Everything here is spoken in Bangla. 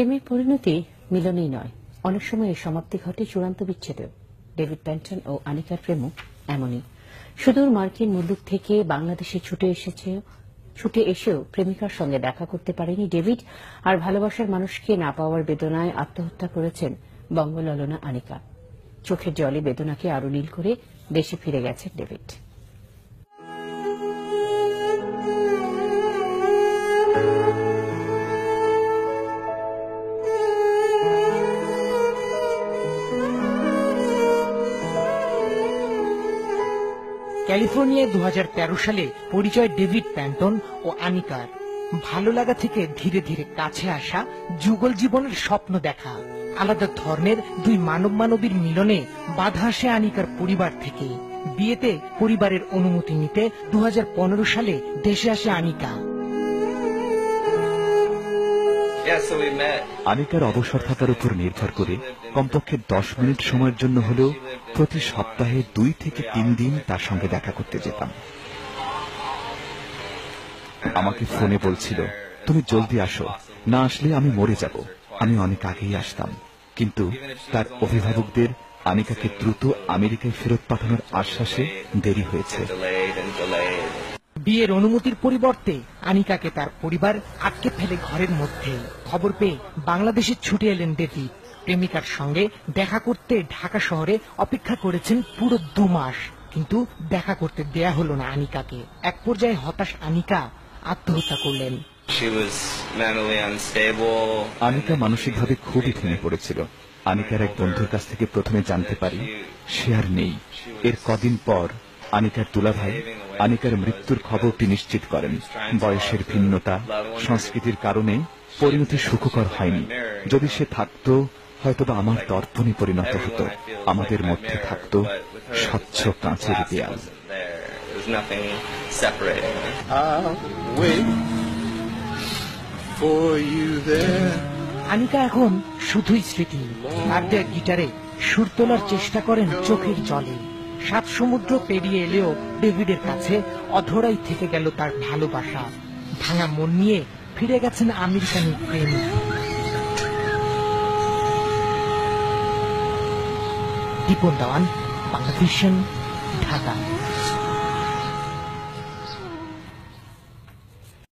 প্রেমের পরিণতি মিলনই নয়, অনেক সময় এর সমাপ্তি ঘটে চূড়ান্ত বিচ্ছেদেও। ডেভিড প্যান্টন ও আনিকার প্রেমও এমনই। সুদূর মার্কিন মুলুক থেকে বাংলাদেশে ছুটে এসেও প্রেমিকার সঙ্গে দেখা করতে পারেনি ডেভিড। আর ভালোবাসার মানুষকে না পাওয়ার বেদনায় আত্মহত্যা করেছেন বঙ্গললনা আনিকা। চোখের জলে বেদনাকে আরো নীল করে দেশে ফিরে গেছেন ডেভিড। ক্যালিফোর্নিয়ায় 2013 সালে পরিচয় ডেভিড প্যান্টন ও আনিকার। ভালো লাগা থেকে ধীরে ধীরে কাছে আসা, যুগল জীবনের স্বপ্ন দেখা। আলাদা ধর্মের দুই মানবীর মিলনে বাধা আসে আনিকার পরিবার থেকে। বিয়েতে পরিবারের অনুমতি নিতে 2015 সালে দেশে আসে আনিকা। আনিকার অবসর থাকার উপর নির্ভর করে কমপক্ষে 10 মিনিট সময়ের জন্য হলেও প্রতি সপ্তাহে 2 থেকে 3 দিন তার সঙ্গে দেখা করতে যেতাম। আমাকে ফোনে বলছিল, তুমি জলদি আসো, না আসলে আমি মরে যাব। আমি অনেক আগেই আসতাম, কিন্তু তার অভিভাবকদের আনিকাকে দ্রুত আমেরিকায় ফেরত পাঠানোর আশ্বাসে দেরি হয়েছে। বিয়ের অনুমতির পরিবর্তে আনিকাকে তার পরিবার আটকে ফেলে ঘরের মধ্যে। খবর পেয়ে বাংলাদেশে ছুটে এলেন ডেভিড। প্রেমিকার সঙ্গে দেখা করতে ঢাকা শহরে অপেক্ষা করেছেন পুরো 2 মাস, কিন্তু দেখা করতে দেয়া হলো না আনিকাকে। এক পর্যায়ে হতাশ আনিকা আত্মহত্যা করলেন। আনিকা মানসিকভাবে খুবই ভেঙে পড়েছিল। আনিকার এক বন্ধুর কাছ থেকে প্রথমে জানতে পারি সে আর নেই। এর কদিন পর আনিকার দুলাভাই আনিকার মৃত্যুর খবরটি নিশ্চিত করেন। বয়সের ভিন্নতা, সংস্কৃতির কারণে পরিণতি সুখকর হয়নি। যদি সে থাকতো, হয়তোবা আমার দর্পণে পরিণত হতো। আমাদের মধ্যে থাকতো স্বচ্ছ কাঁচের দেয়াল। আনিকা এখন শুধুই স্মৃতি। আর দেয়া গিটারে সুর তোলার চেষ্টা করেন চোখের জলে। 7 সমুদ্র পেরিয়ে এলেও ডেভিডের কাছে অধরাই থেকে গেল তার ভালোবাসা। ভাঙা মন নিয়ে ফিরে গেছেন আমেরিকানি প্রেমিক। দীপন দেওয়ান, বাংলা ভিশন, ঢাকা।